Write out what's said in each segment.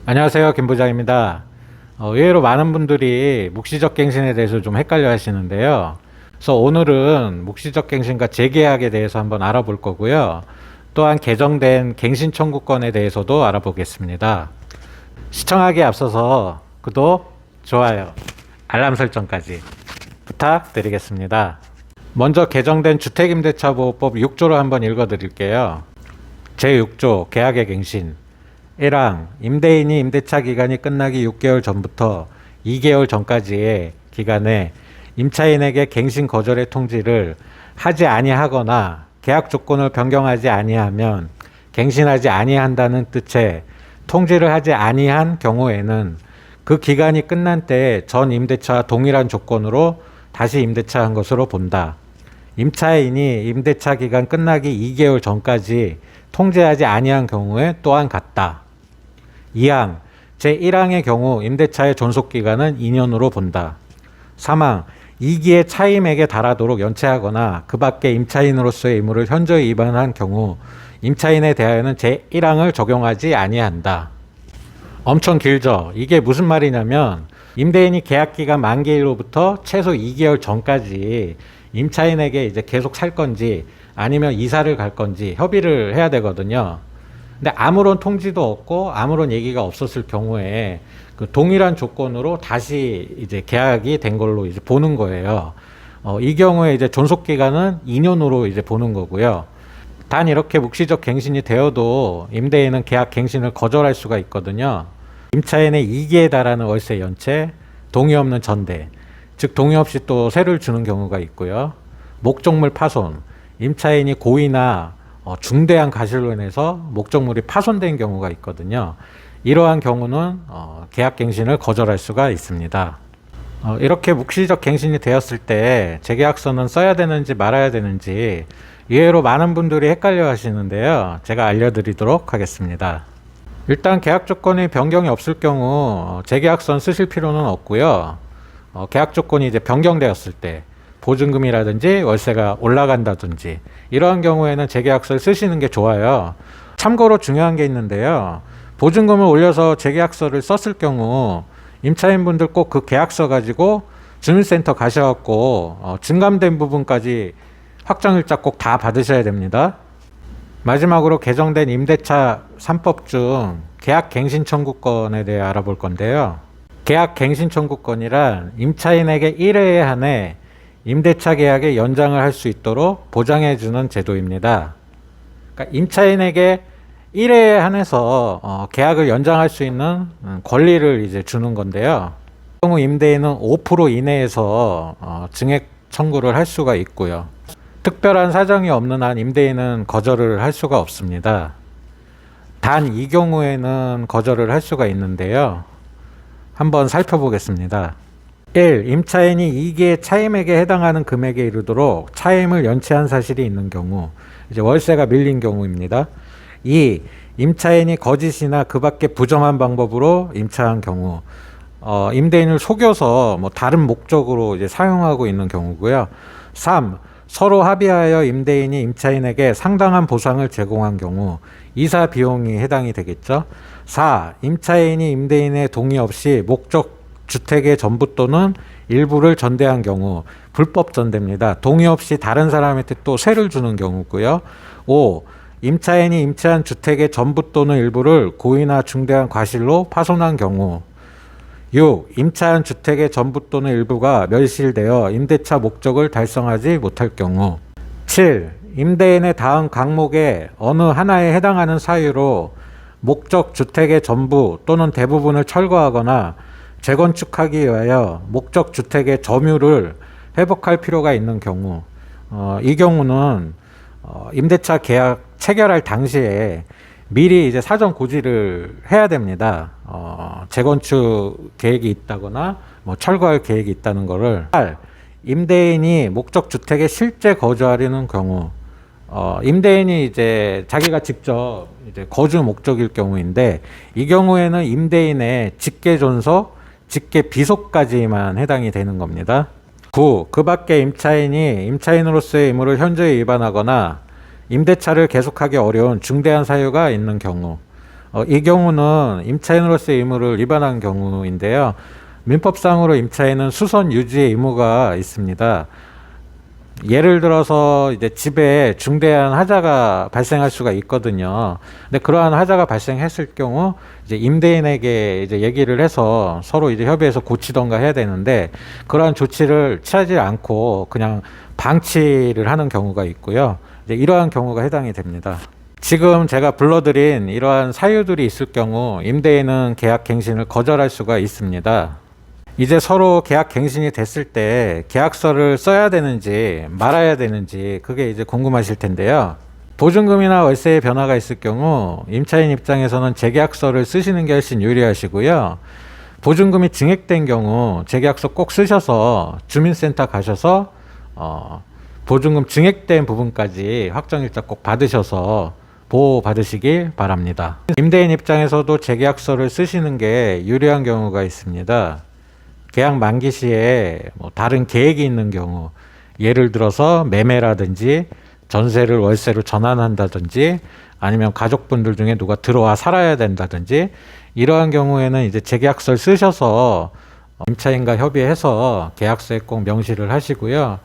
안녕하세요, 김 부장입니다. 의외로 많은 분들이 묵시적 갱신에 대해서 좀 헷갈려 하시는데요. 그래서 오늘은 묵시적 갱신과 재계약에 대해서 한번 알아볼 거고요. 또한 개정된 갱신 청구권에 대해서도 알아보겠습니다. 시청하기에 앞서서 구독, 좋아요, 알람 설정까지 부탁드리겠습니다. 먼저 개정된 주택임대차보호법 6조를 한번 읽어 드릴게요. 제6조 계약의 갱신 1항 임대인이 임대차 기간이 끝나기 6개월 전부터 2개월 전까지의 기간에 임차인에게 갱신 거절의 통지를 하지 아니하거나 계약 조건을 변경하지 아니하면 갱신하지 아니한다는 뜻의 통지를 하지 아니한 경우에는 그 기간이 끝난 때에 전 임대차와 동일한 조건으로 다시 임대차한 것으로 본다. 임차인이 임대차 기간 끝나기 2개월 전까지 통지하지 아니한 경우에 또한 같다. 2항 제1항의 경우 임대차의 존속기간은 2년으로 본다. 3항 2기의 차임액에 달하도록 연체하거나 그 밖에 임차인으로서의 의무를 현저히 위반한 경우 임차인에 대하여는 제1항을 적용하지 아니한다. 엄청 길죠? 이게 무슨 말이냐면 임대인이 계약기간 만기일로부터 최소 2개월 전까지 임차인에게 이제 계속 살 건지 아니면 이사를 갈 건지 협의를 해야 되거든요. 근데 아무런 통지도 없고 아무런 얘기가 없었을 경우에 그 동일한 조건으로 다시 이제 계약이 된 걸로 이제 보는 거예요. 이 경우에 이제 존속 기간은 2년으로 이제 보는 거고요. 단 이렇게 묵시적 갱신이 되어도 임대인은 계약 갱신을 거절할 수가 있거든요. 임차인의 2기에 달하는 월세 연체, 동의 없는 전대, 즉 동의 없이 또 세를 주는 경우가 있고요. 목적물 파손, 임차인이 고의나 중대한 과실로 인해서 목적물이 파손된 경우가 있거든요. 이러한 경우는 계약갱신을 거절할 수가 있습니다. 이렇게 묵시적 갱신이 되었을 때 재계약서는 써야 되는지 말아야 되는지 의외로 많은 분들이 헷갈려 하시는데요. 제가 알려드리도록 하겠습니다. 일단 계약 조건의 변경이 없을 경우 재계약서는 쓰실 필요는 없고요. 계약 조건이 이제 변경되었을 때 보증금이라든지 월세가 올라간다든지 이러한 경우에는 재계약서를 쓰시는 게 좋아요. 참고로 중요한 게 있는데요. 보증금을 올려서 재계약서를 썼을 경우 임차인분들 꼭 그 계약서 가지고 주민센터 가셔갖고 증감된 부분까지 확정일자 꼭 다 받으셔야 됩니다. 마지막으로 개정된 임대차 3법 중 계약갱신 청구권에 대해 알아볼 건데요. 계약갱신 청구권이란 임차인에게 1회에 한해 임대차 계약의 연장을 할 수 있도록 보장해주는 제도입니다. 그러니까 임차인에게 1회에 한해서 계약을 연장할 수 있는 권리를 이제 주는 건데요. 이 경우 임대인은 5% 이내에서 증액 청구를 할 수가 있고요. 특별한 사정이 없는 한 임대인은 거절을 할 수가 없습니다. 단 이 경우에는 거절을 할 수가 있는데요. 한번 살펴보겠습니다. 1. 임차인이 2기의 차임액에 해당하는 금액에 이르도록 차임을 연체한 사실이 있는 경우, 이제 월세가 밀린 경우입니다. 2. 임차인이 거짓이나 그 밖에 부정한 방법으로 임차한 경우, 임대인을 속여서 뭐 다른 목적으로 이제 사용하고 있는 경우고요. 3. 서로 합의하여 임대인이 임차인에게 상당한 보상을 제공한 경우, 이사 비용이 해당이 되겠죠. 4. 임차인이 임대인의 동의 없이 목적 주택의 전부 또는 일부를 전대한 경우, 불법 전대입니다. 동의 없이 다른 사람한테 또 세를 주는 경우고요. 5. 임차인이 임차한 주택의 전부 또는 일부를 고의나 중대한 과실로 파손한 경우. 6. 임차한 주택의 전부 또는 일부가 멸실되어 임대차 목적을 달성하지 못할 경우. 7. 임대인의 다음 항목의 어느 하나에 해당하는 사유로 목적 주택의 전부 또는 대부분을 철거하거나 재건축하기 위하여 목적 주택의 점유를 회복할 필요가 있는 경우, 이 경우는 임대차 계약 체결할 당시에 미리 이제 사전 고지를 해야 됩니다. 재건축 계획이 있다거나 뭐 철거할 계획이 있다는 거를. 8. 임대인이 목적 주택에 실제 거주하려는 경우, 임대인이 이제 자기가 직접 이제 거주 목적일 경우인데 이 경우에는 임대인의 직계 존속, 직계 비속까지만 해당이 되는 겁니다. 9. 그 밖에 임차인이 임차인으로서의 의무를 현저히 위반하거나 임대차를 계속하기 어려운 중대한 사유가 있는 경우, 이 경우는 임차인으로서의 의무를 위반한 경우인데요. 민법상으로 임차인은 수선 유지의 의무가 있습니다. 예를 들어서 이제 집에 중대한 하자가 발생할 수가 있거든요. 근데 그러한 하자가 발생했을 경우 이제 임대인에게 이제 얘기를 해서 서로 이제 협의해서 고치던가 해야 되는데, 그러한 조치를 취하지 않고 그냥 방치를 하는 경우가 있고요. 이제 이러한 경우가 해당이 됩니다. 지금 제가 불러드린 이러한 사유들이 있을 경우 임대인은 계약 갱신을 거절할 수가 있습니다. 이제 서로 계약 갱신이 됐을 때 계약서를 써야 되는지 말아야 되는지, 그게 이제 궁금하실 텐데요. 보증금이나 월세의 변화가 있을 경우 임차인 입장에서는 재계약서를 쓰시는 게 훨씬 유리하시고요. 보증금이 증액된 경우 재계약서 꼭 쓰셔서 주민센터 가셔서 보증금 증액된 부분까지 확정일자 꼭 받으셔서 보호 받으시길 바랍니다. 임대인 입장에서도 재계약서를 쓰시는 게 유리한 경우가 있습니다. 계약 만기 시에 다른 계획이 있는 경우, 예를 들어서 매매라든지 전세를 월세로 전환한다든지 아니면 가족분들 중에 누가 들어와 살아야 된다든지, 이러한 경우에는 이제 재계약서를 쓰셔서 임차인과 협의해서 계약서에 꼭 명시를 하시고요.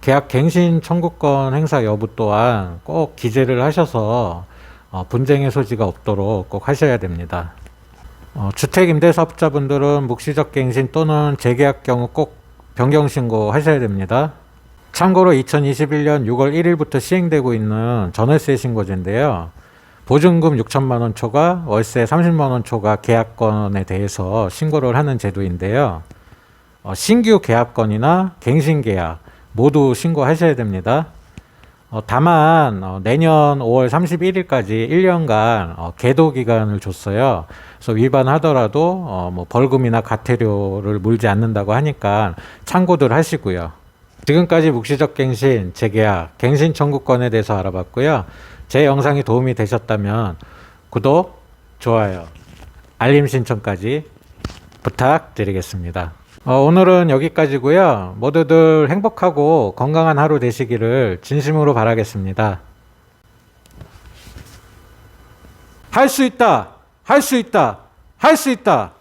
계약 갱신 청구권 행사 여부 또한 꼭 기재를 하셔서 분쟁의 소지가 없도록 꼭 하셔야 됩니다. 주택임대사업자분들은 묵시적 갱신 또는 재계약 경우 꼭 변경신고 하셔야 됩니다. 참고로 2021년 6월 1일부터 시행되고 있는 전월세 신고제인데요. 보증금 6천만 원 초과, 월세 30만 원 초과 계약건에 대해서 신고를 하는 제도인데요. 신규 계약건이나 갱신 계약 모두 신고하셔야 됩니다. 다만 내년 5월 31일까지 1년간 계도 기간을 줬어요. 그래서 위반하더라도 뭐 벌금이나 과태료를 물지 않는다고 하니까 참고들 하시고요. 지금까지 묵시적 갱신, 재계약, 갱신 청구권에 대해서 알아봤고요. 제 영상이 도움이 되셨다면 구독, 좋아요, 알림 신청까지 부탁드리겠습니다. 오늘은 여기까지고요. 모두들 행복하고 건강한 하루 되시기를 진심으로 바라겠습니다. 할 수 있다! 할 수 있다! 할 수 있다!